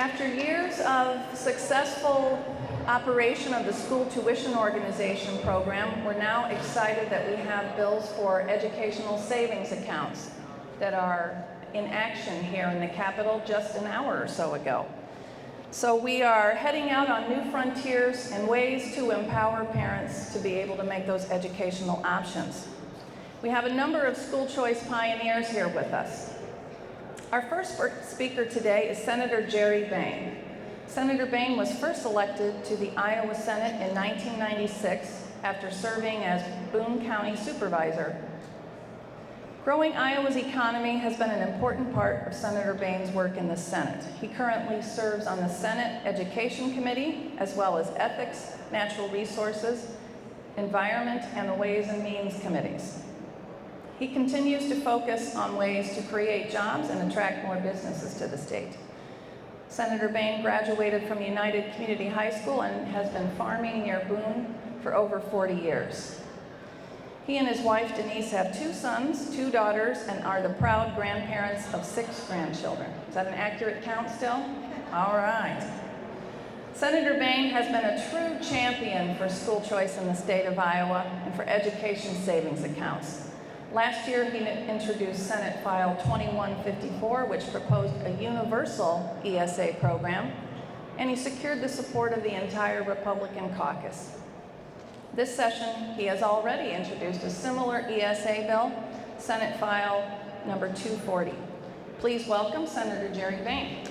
After years of successful operation of the school tuition organization program, we're now excited that we have bills for educational savings accounts that are in action here in the Capitol just an hour or so ago. So we are heading out on new frontiers and ways to empower parents to be able to make those educational options. We have a number of school choice pioneers here with us. Our first speaker today is Senator Jerry Bayne. Senator Bayne was first elected to the Iowa Senate in 1996 after serving as Boone County Supervisor. Growing Iowa's economy has been an important part of Senator Bayne's work in the Senate. He currently serves on the Senate Education Committee, as well as Ethics, Natural Resources, Environment, and the Ways and Means Committees. He continues to focus on ways to create jobs and attract more businesses to the state. Senator Bayne graduated from United Community High School and has been farming near Boone for over 40 years. He and his wife Denise have 2 sons, 2 daughters, and are the proud grandparents of 6 grandchildren. Is that an accurate count still? All right. Senator Bayne has been a true champion for school choice in the state of Iowa and for education savings accounts. Last year, he introduced Senate File 2154, which proposed a universal ESA program, and he secured the support of the entire Republican caucus. This session, he has already introduced a similar ESA bill, Senate File number 240. Please welcome Senator Jerry Bayne.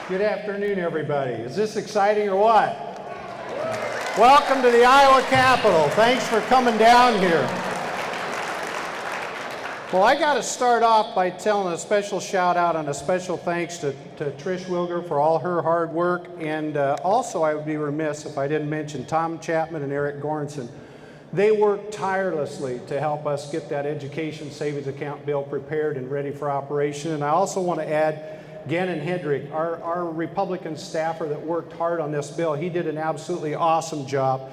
Good afternoon, everybody. Is this exciting or what? Welcome to the Iowa Capitol. Thanks for coming down here. Well, I got to start off by telling a special shout out and a special thanks to Trish Wilger for all her hard work. And also, I would be remiss if I didn't mention Tom Chapman and Eric Goranson. They worked tirelessly to help us get that education savings account bill prepared and ready for operation. And I also want to add Gannon Hendrick, our Republican staffer that worked hard on this bill. He did an absolutely awesome job.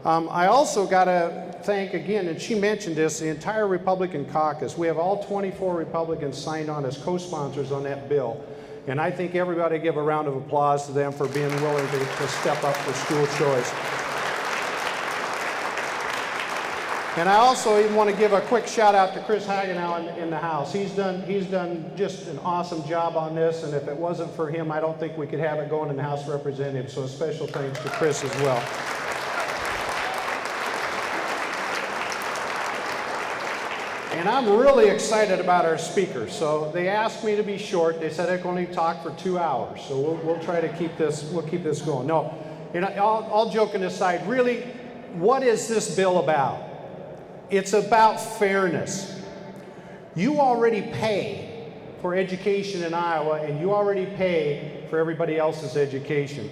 I also got to thank again, and she mentioned this, the entire Republican caucus. We have all 24 Republicans signed on as co-sponsors on that bill. And I think everybody give a round of applause to them for being willing to step up for school choice. And I also even want to give a quick shout out to Chris Hagenow in the House. He's done just an awesome job on this, and if it wasn't for him, I don't think we could have it going in the House of Representatives. So a special thanks to Chris as well. And I'm really excited about our speakers. So they asked me to be short. They said I can only talk for 2 hours. So we'll try to keep this going. No, you know, all joking aside, really, what is this bill about? It's about fairness. You already pay for education in Iowa, and you already pay for everybody else's education.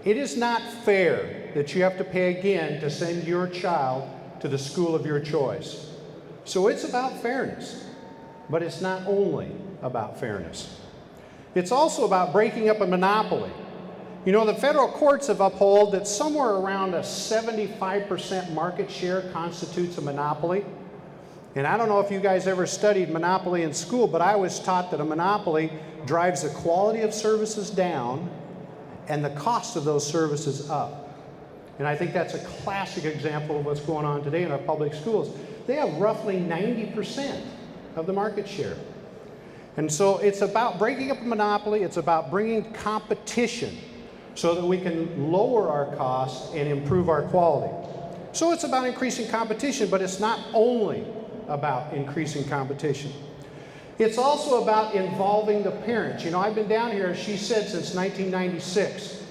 It is not fair that you have to pay again to send your child to the school of your choice. So it's about fairness, but it's not only about fairness. It's also about breaking up a monopoly. You know, the federal courts have upheld that somewhere around a 75% market share constitutes a monopoly. And I don't know if you guys ever studied monopoly in school, but I was taught that a monopoly drives the quality of services down and the cost of those services up. And I think that's a classic example of what's going on today in our public schools. They have roughly 90% of the market share. And so it's about breaking up a monopoly. It's about bringing competition so that we can lower our costs and improve our quality. So it's about increasing competition, but it's not only about increasing competition. It's also about involving the parents. You know, I've been down here, as she said, since 1996.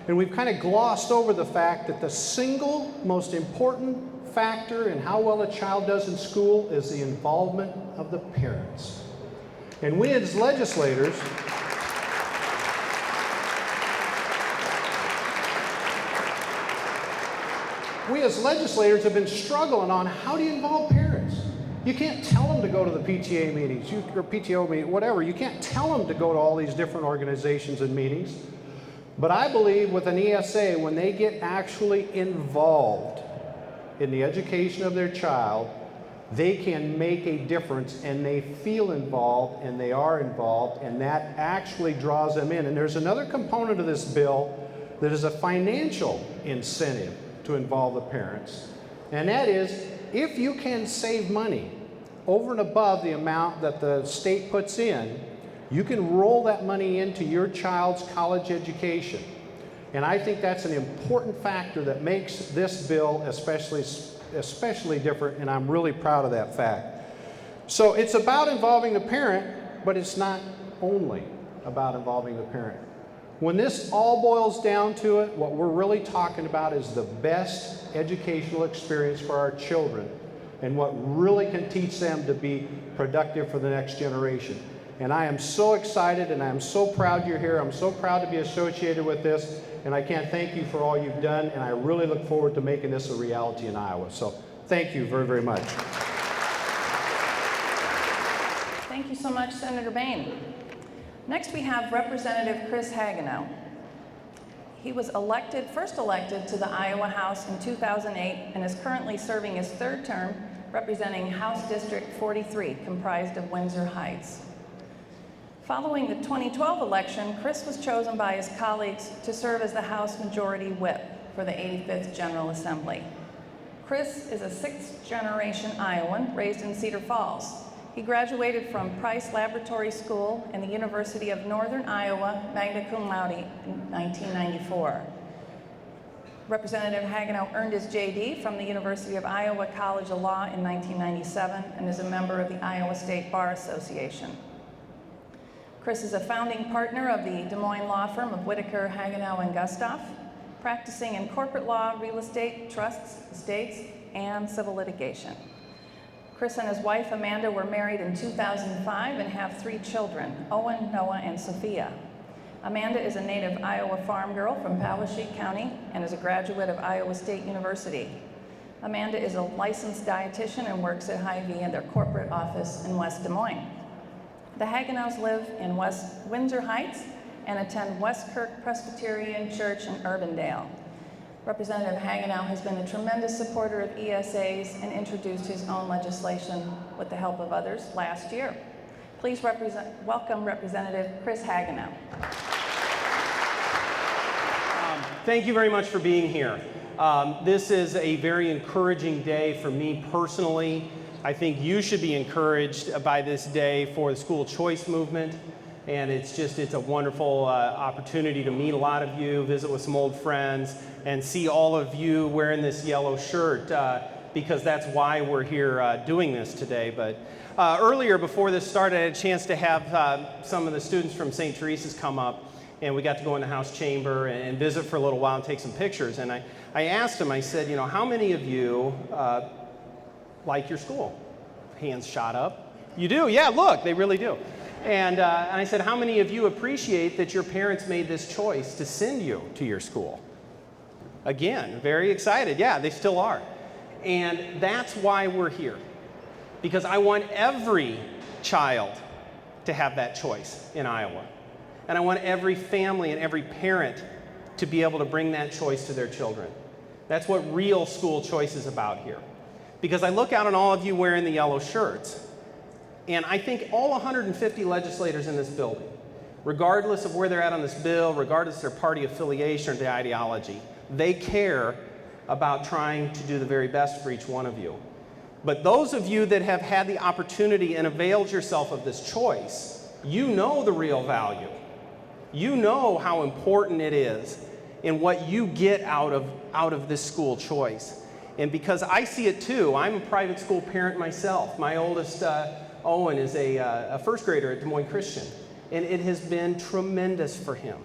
And we've kind of glossed over the fact that the single most important factor in how well a child does in school is the involvement of the parents. And we as legislators have been struggling on how do you involve parents. You can't tell them to go to the PTA meetings, or PTO meeting, whatever. You can't tell them to go to all these different organizations and meetings. But I believe with an ESA, when they get actually involved in the education of their child, they can make a difference, and they feel involved, and they are involved, and that actually draws them in. And there's another component of this bill that is a financial incentive to involve the parents, and that is if you can save money over and above the amount that the state puts in, you can roll that money into your child's college education. And I think that's an important factor that makes this bill especially different, and I'm really proud of that fact. So it's about involving the parent, but it's not only about involving the parent. When this all boils down to it, what we're really talking about is the best educational experience for our children and what really can teach them to be productive for the next generation. And I am so excited, and I am so proud you're here. I'm so proud to be associated with this, and I can't thank you for all you've done, and I really look forward to making this a reality in Iowa. So thank you very, very much. Thank you so much, Senator Bain. Next, we have Representative Chris Hagenow. He was first elected to the Iowa House in 2008 and is currently serving his third term representing House District 43, comprised of Windsor Heights. Following the 2012 election, Chris was chosen by his colleagues to serve as the House Majority Whip for the 85th General Assembly. Chris is a sixth-generation Iowan raised in Cedar Falls. He graduated from Price Laboratory School and the University of Northern Iowa, magna cum laude in 1994. Representative Hagenow earned his JD from the University of Iowa College of Law in 1997 and is a member of the Iowa State Bar Association. Chris is a founding partner of the Des Moines law firm of Whitaker, Hagenow, and Gustav, practicing in corporate law, real estate, trusts, estates, and civil litigation. Chris and his wife, Amanda, were married in 2005 and have 3 children, Owen, Noah, and Sophia. Amanda is a native Iowa farm girl from Poweshiek County and is a graduate of Iowa State University. Amanda is a licensed dietitian and works at Hy-Vee in their corporate office in West Des Moines. The Hagenows live in West Windsor Heights and attend Westkirk Presbyterian Church in Urbandale. Representative Hagenow has been a tremendous supporter of ESAs and introduced his own legislation with the help of others last year. Please welcome Representative Chris Hagenow. Thank you very much for being here. This is a very encouraging day for me personally. I think you should be encouraged by this day for the school choice movement. And it's a wonderful opportunity to meet a lot of you, visit with some old friends, and see all of you wearing this yellow shirt because that's why we're here doing this today. But earlier, before this started, I had a chance to have some of the students from St. Teresa's come up, and we got to go in the House chamber and visit for a little while and take some pictures. And I asked them, I said, how many of you like your school? Hands shot up. You do? Yeah, look, they really do. And I said, how many of you appreciate that your parents made this choice to send you to your school? Again, very excited. Yeah, they still are. And that's why we're here. Because I want every child to have that choice in Iowa. And I want every family and every parent to be able to bring that choice to their children. That's what real school choice is about here. Because I look out on all of you wearing the yellow shirts, and I think all 150 legislators in this building, regardless of where they're at on this bill, regardless of their party affiliation or their ideology, they care about trying to do the very best for each one of you. But those of you that have had the opportunity and availed yourself of this choice, you know the real value. You know how important it is and what you get out of this school choice. And because I see it too, I'm a private school parent myself. My oldest, Owen, is a first grader at Des Moines Christian. And it has been tremendous for him.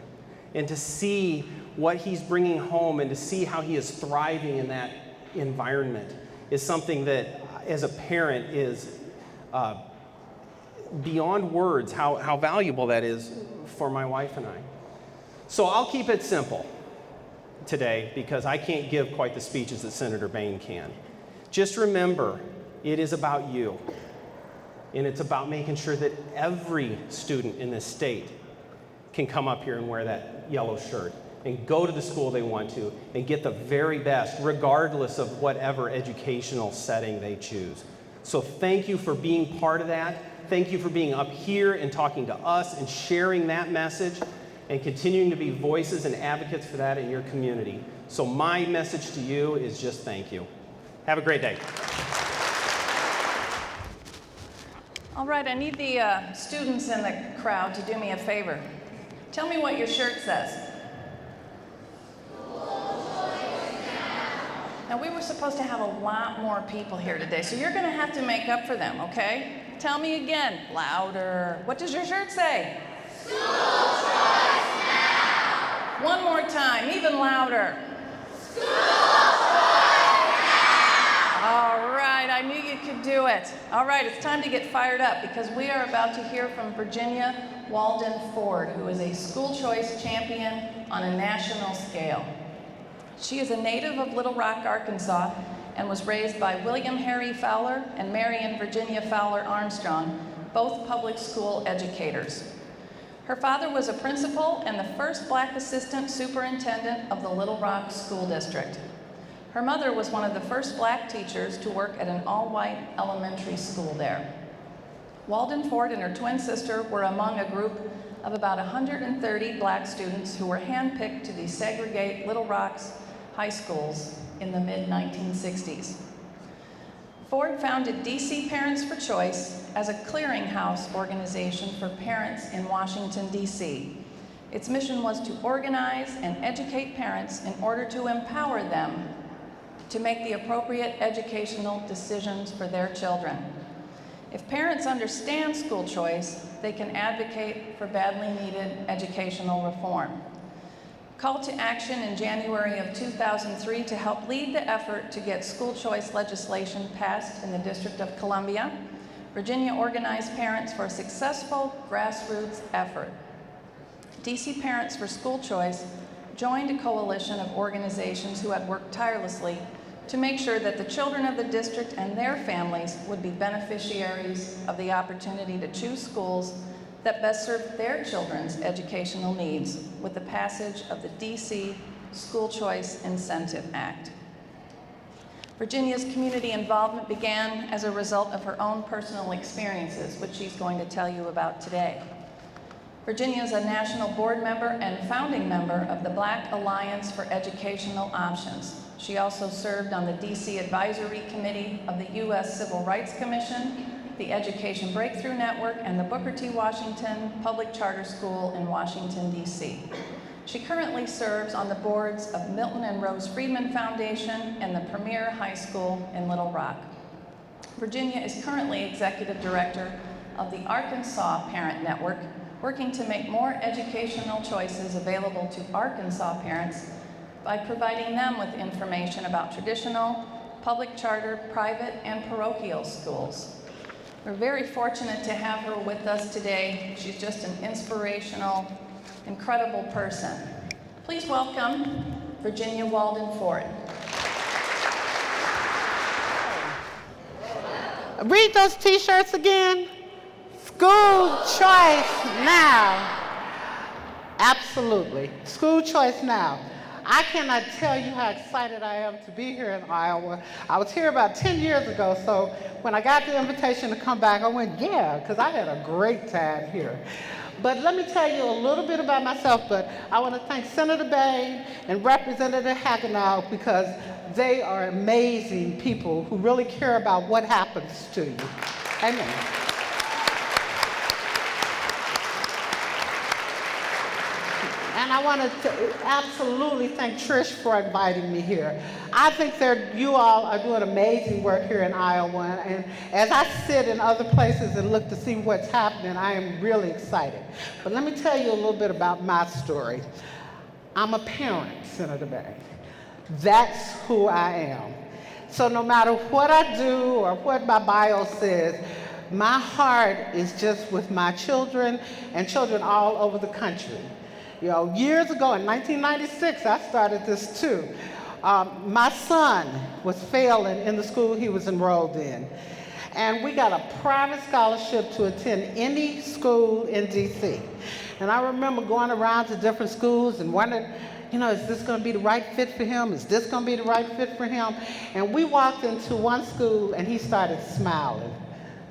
And to see what he's bringing home and to see how he is thriving in that environment is something that, as a parent, is beyond words how valuable that is for my wife and I. So I'll keep it simple today because I can't give quite the speeches that Senator Bain can. Just remember, it is about you. And it's about making sure that every student in this state can come up here and wear that yellow shirt and go to the school they want to and get the very best, regardless of whatever educational setting they choose. So thank you for being part of that. Thank you for being up here and talking to us and sharing that message and continuing to be voices and advocates for that in your community. So my message to you is just thank you. Have a great day. All right, I need the students in the crowd to do me a favor. Tell me what your shirt says. Now, we were supposed to have a lot more people here today, so you're going to have to make up for them, okay? Tell me again, louder. What does your shirt say? School choice now. One more time, even louder. School choice now. All right, I knew you could do it. All right, it's time to get fired up because we are about to hear from Virginia Walden Ford, who is a school choice champion on a national scale. She is a native of Little Rock, Arkansas, and was raised by William Harry Fowler and Marion Virginia Fowler Armstrong, both public school educators. Her father was a principal and the first black assistant superintendent of the Little Rock School District. Her mother was one of the first black teachers to work at an all-white elementary school there. Walden Ford and her twin sister were among a group of about 130 black students who were handpicked to desegregate Little Rock's high schools in the mid-1960s. Ford founded DC Parents for Choice as a clearinghouse organization for parents in Washington, D.C. Its mission was to organize and educate parents in order to empower them to make the appropriate educational decisions for their children. If parents understand school choice, they can advocate for badly needed educational reform. Call to action in January of 2003 to help lead the effort to get school choice legislation passed in the District of Columbia. Virginia organized parents for a successful grassroots effort. DC Parents for School Choice joined a coalition of organizations who had worked tirelessly to make sure that the children of the district and their families would be beneficiaries of the opportunity to choose schools that best serve their children's educational needs with the passage of the DC School Choice Incentive Act. Virginia's community involvement began as a result of her own personal experiences, which she's going to tell you about today. Virginia is a national board member and founding member of the Black Alliance for Educational Options. She also served on the DC Advisory Committee of the U.S. Civil Rights Commission, the Education Breakthrough Network, and the Booker T. Washington Public Charter School in Washington, D.C. She currently serves on the boards of Milton and Rose Friedman Foundation and the Premier High School in Little Rock. Virginia is currently Executive Director of the Arkansas Parent Network, working to make more educational choices available to Arkansas parents by providing them with information about traditional, public charter, private, and parochial schools. We're very fortunate to have her with us today. She's just an inspirational, incredible person. Please welcome Virginia Walden Ford. Read those t-shirts again. School choice now. Absolutely. School choice now. I cannot tell you how excited I am to be here in Iowa. I was here about 10 years ago, so when I got the invitation to come back, I went, yeah, because I had a great time here. But let me tell you a little bit about myself, but I want to thank Senator Bain and Representative Hagenow because they are amazing people who really care about what happens to you. Amen. And I want to absolutely thank Trish for inviting me here. I think you all are doing amazing work here in Iowa, and as I sit in other places and look to see what's happening, I am really excited. But let me tell you a little bit about my story. I'm a parent, Senator Bain. That's who I am. So no matter what I do or what my bio says, my heart is just with my children and children all over the country. You know, years ago in 1996, I started this too. My son was failing in the school he was enrolled in. And we got a private scholarship to attend any school in DC. And I remember going around to different schools and wondering, you know, is this going to be the right fit for him? Is this going to be the right fit for him? And we walked into one school and he started smiling.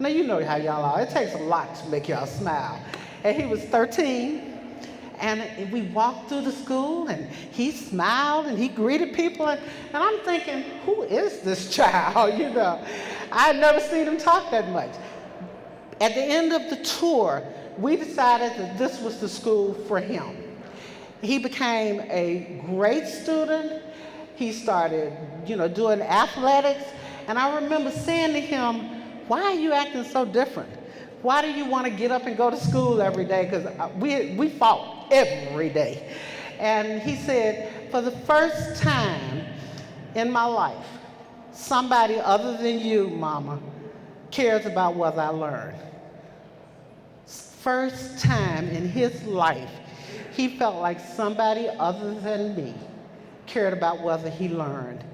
Now, you know how y'all are. It takes a lot to make y'all smile. And he was 13. And we walked through the school and he smiled and he greeted people. And I'm thinking, who is this child? You know, I had never seen him talk that much. At the end of the tour, we decided that this was the school for him. He became a great student. He started, you know, doing athletics. And I remember saying to him, why are you acting so different? Why do you want to get up and go to school every day? Because we fought every day. And he said, for the first time in my life, somebody other than you, Mama, cares about what I learned. First time in his life, he felt like somebody other than me cared about whether he learned.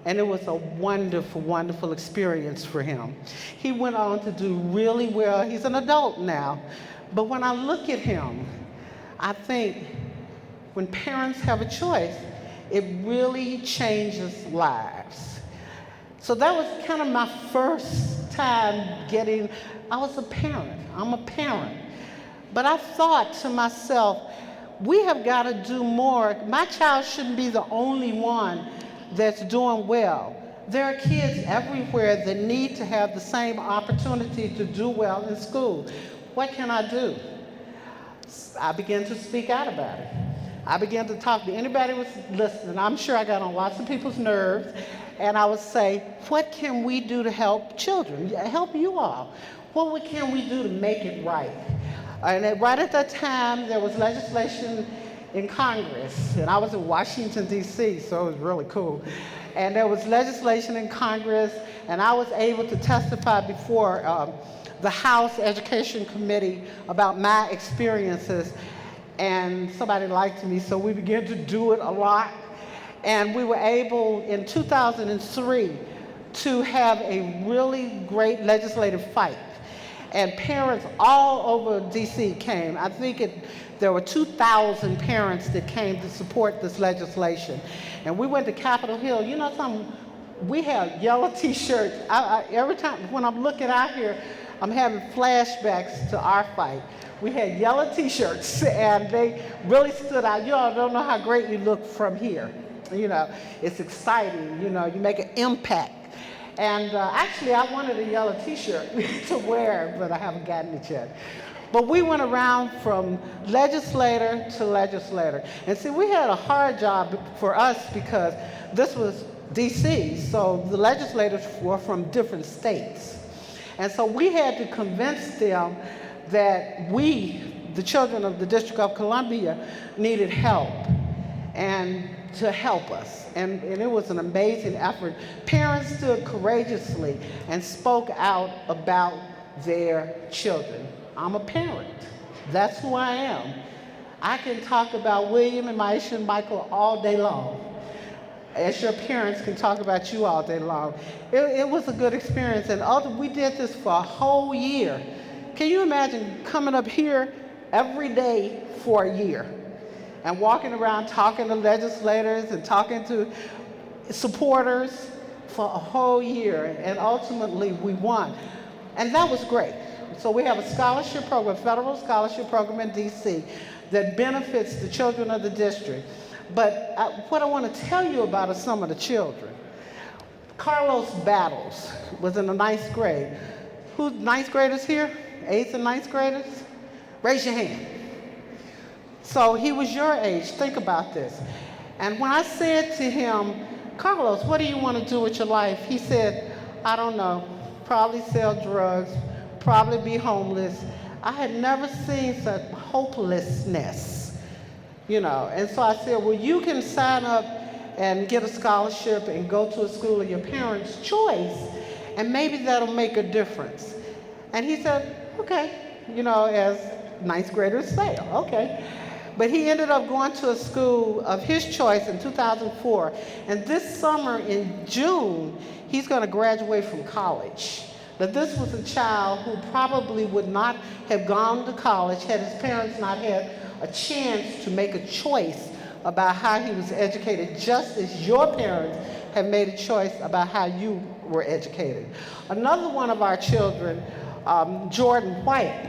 And it was a wonderful, wonderful experience for him. He went on to do really well. He's an adult now. But when I look at him, I think when parents have a choice, it really changes lives. So that was kind of my first time I was a parent. I'm a parent. But I thought to myself, we have got to do more. My child shouldn't be the only one that's doing well. There are kids everywhere that need to have the same opportunity to do well in school. What can I do? I began to speak out about it. I began to talk to anybody who was listening. I'm sure I got on lots of people's nerves. And I would say, what can we do to help children, help you all? What can we do to make it right? And right at that time, there was legislation in Congress, and I was in Washington, D.C., so it was really cool. And there was legislation in Congress, and I was able to testify before the House Education Committee about my experiences, and somebody liked me, so we began to do it a lot. And we were able, in 2003, to have a really great legislative fight. And parents all over D.C. came. I think there were 2,000 parents that came to support this legislation. And we went to Capitol Hill. You know something? We had yellow T-shirts. Every time when I'm looking out here, I'm having flashbacks to our fight. We had yellow T-shirts, and they really stood out. You all don't know how great you look from here. You know, it's exciting. You know, you make an impact. And actually, I wanted a yellow T-shirt to wear, but I haven't gotten it yet. But we went around from legislator to legislator. And see, we had a hard job for us because this was D.C., so the legislators were from different states. And so we had to convince them that we, the children of the District of Columbia, needed help and to help us. And it was an amazing effort. Parents stood courageously and spoke out about their children. I'm a parent. That's who I am. I can talk about William and Maisha and Michael all day long, as your parents can talk about you all day long. It was a good experience, and we did this for a whole year. Can you imagine coming up here every day for a year and walking around talking to legislators and talking to supporters for a whole year, and ultimately we won. And that was great. So we have a scholarship program, federal scholarship program in DC that benefits the children of the district. But what I want to tell you about are some of the children. Carlos Battles was in the 9th grade. Who's 9th graders here? 8th and 9th graders? Raise your hand. So he was your age. Think about this. And when I said to him, Carlos, what do you want to do with your life? He said, I don't know, probably sell drugs, probably be homeless. I had never seen such hopelessness, you know. And so I said, well, you can sign up and get a scholarship and go to a school of your parents' choice, and maybe that'll make a difference. And he said, okay, you know, as 9th graders say, okay. But he ended up going to a school of his choice in 2004. And this summer in June, he's going to graduate from college. Now, this was a child who probably would not have gone to college had his parents not had a chance to make a choice about how he was educated, just as your parents have made a choice about how you were educated. Another one of our children, Jordan White,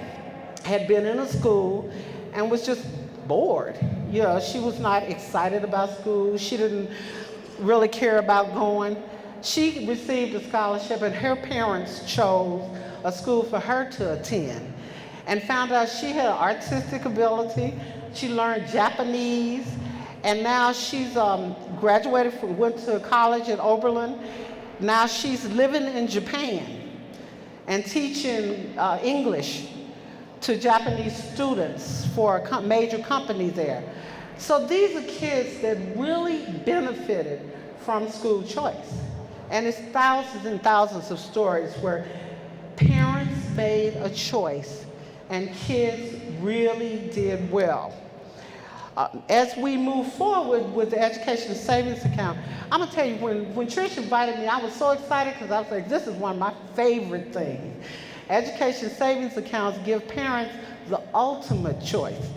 had been in a school and was just bored. You know, she was not excited about school. She didn't really care about going. She received a scholarship, and her parents chose a school for her to attend, and found out she had artistic ability. She learned Japanese, and now she's graduated from, went to college at Oberlin. Now she's living in Japan and teaching English to Japanese students for a major company there. So these are kids that really benefited from school choice. And it's thousands and thousands of stories where parents made a choice and kids really did well. As we move forward with the Education Savings Account, I'm gonna tell you, when Trish invited me, I was so excited because I was like, this is one of my favorite things. Education Savings Accounts give parents the ultimate choice.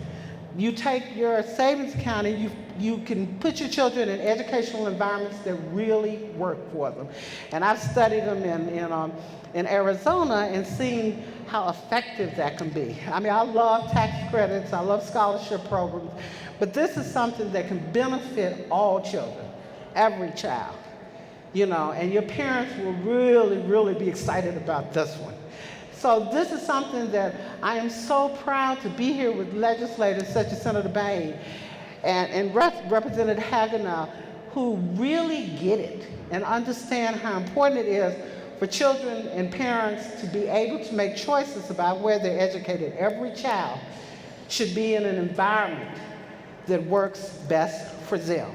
You take your savings account and you can put your children in educational environments that really work for them. And I've studied them in Arizona and seen how effective that can be. I mean, I love tax credits, I love scholarship programs, but this is something that can benefit all children, every child, you know, and your parents will really, really be excited about this one. So this is something that I am so proud to be here with legislators such as Senator Bain and Representative Hagenow, who really get it and understand how important it is for children and parents to be able to make choices about where they're educated. Every child should be in an environment that works best for them.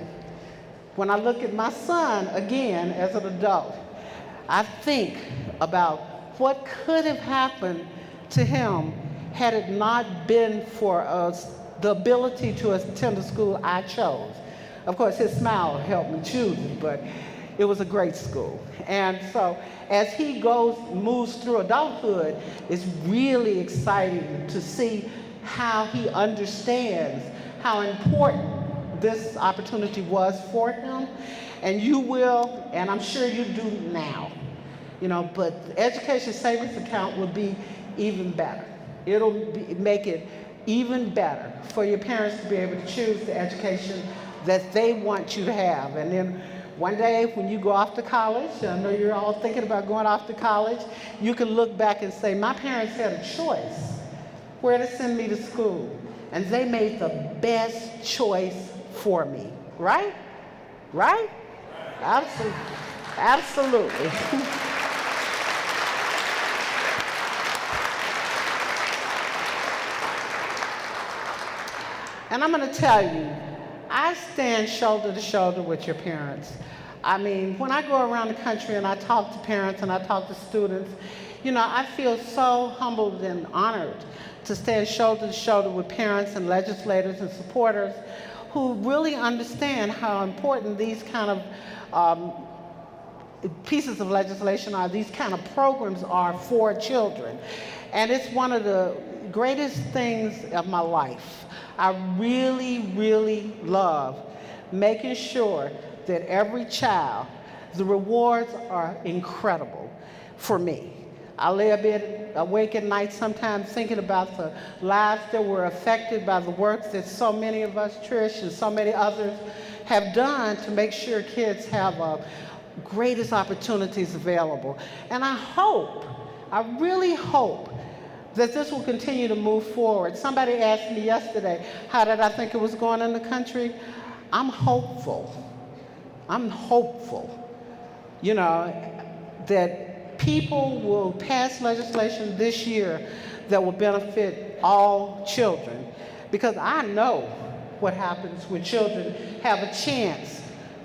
When I look at my son, again, as an adult, I think about what could have happened to him had it not been for the ability to attend the school I chose. Of course, his smile helped me choose it, but it was a great school. And so as he moves through adulthood, it's really exciting to see how he understands how important this opportunity was for him. And you will, and I'm sure you do now. You know, but the Education Savings Account will be even better. It'll make it even better for your parents to be able to choose the education that they want you to have. And then one day when you go off to college, I know you're all thinking about going off to college, you can look back and say, my parents had a choice where to send me to school, and they made the best choice for me, right? Right? Absolutely. Absolutely. And I'm going to tell you, I stand shoulder to shoulder with your parents. I mean, when I go around the country and I talk to parents and I talk to students, you know, I feel so humbled and honored to stand shoulder to shoulder with parents and legislators and supporters who really understand how important these kind of pieces of legislation are, these kind of programs are for children. And it's one of the greatest things of my life. I really, really love making sure that every child, the rewards are incredible for me. I lay a bit awake at night sometimes thinking about the lives that were affected by the work that so many of us, Trish, and so many others have done to make sure kids have greatest opportunities available. And I really hope that this will continue to move forward. Somebody asked me yesterday, how did I think it was going in the country? I'm hopeful. I'm hopeful, you know, that people will pass legislation this year that will benefit all children. Because I know what happens when children have a chance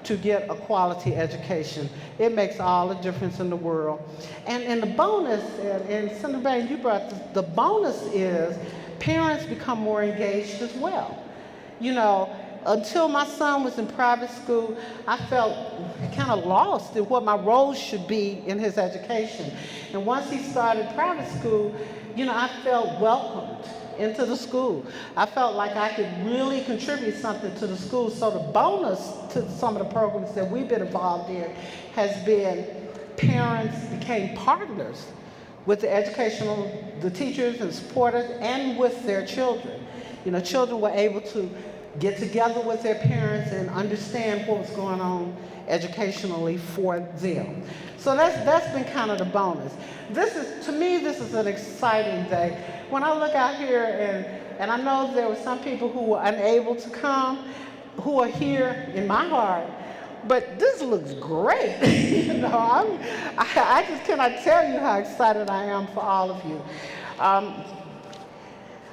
to get a quality education. It makes all the difference in the world. And the bonus, and Senator Bain, you brought this, the bonus is parents become more engaged as well. You know, until my son was in private school, I felt kind of lost in what my role should be in his education. And once he started private school, I felt welcomed into the school. I felt like I could really contribute something to the school. So the bonus to some of the programs that we've been involved in has been parents became partners with the teachers and supporters, and with their children. Children were able to get together with their parents and understand what was going on educationally for them. So that's been kind of the bonus. To me, this is an exciting day. When I look out here, and I know there were some people who were unable to come, who are here in my heart, but this looks great. I just cannot tell you how excited I am for all of you.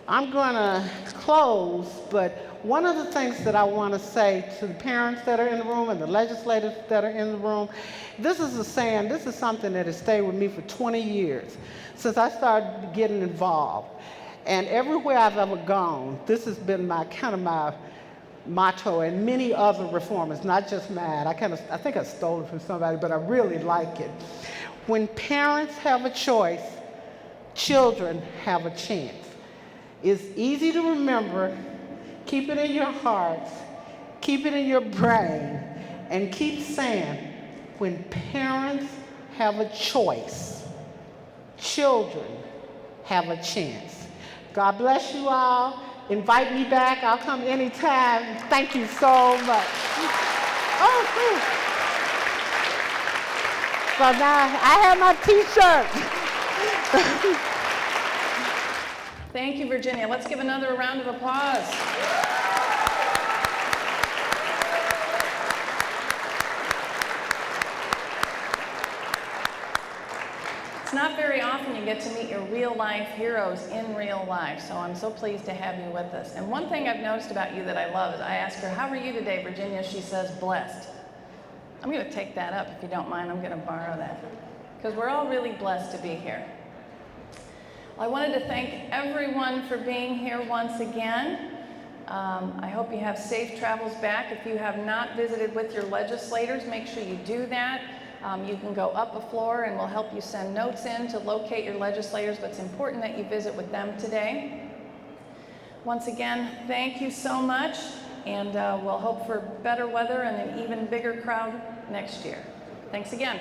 I'm going to close, but one of the things that I want to say to the parents that are in the room and the legislators that are in the room, this is something that has stayed with me for 20 years, since I started getting involved. And everywhere I've ever gone, this has been my motto, and many other reformers, not just mine. I think I stole it from somebody, but I really like it. When parents have a choice, children have a chance. It's easy to remember. Keep it in your hearts, keep it in your brain, and keep saying, when parents have a choice, children have a chance. God bless you all. Invite me back. I'll come anytime. Thank you so much. So now I have my T-shirt. Thank you, Virginia. Let's give another round of applause. It's not very often you get to meet your real-life heroes in real life, so I'm so pleased to have you with us. And one thing I've noticed about you that I love is I ask her, how are you today, Virginia? She says, blessed. I'm going to take that up, if you don't mind. I'm going to borrow that, because we're all really blessed to be here. Well, I wanted to thank everyone for being here once again. I hope you have safe travels back. If you have not visited with your legislators, make sure you do that. You can go up a floor and we'll help you send notes in to locate your legislators, but it's important that you visit with them today. Once again, thank you so much, and we'll hope for better weather and an even bigger crowd next year. Thanks again.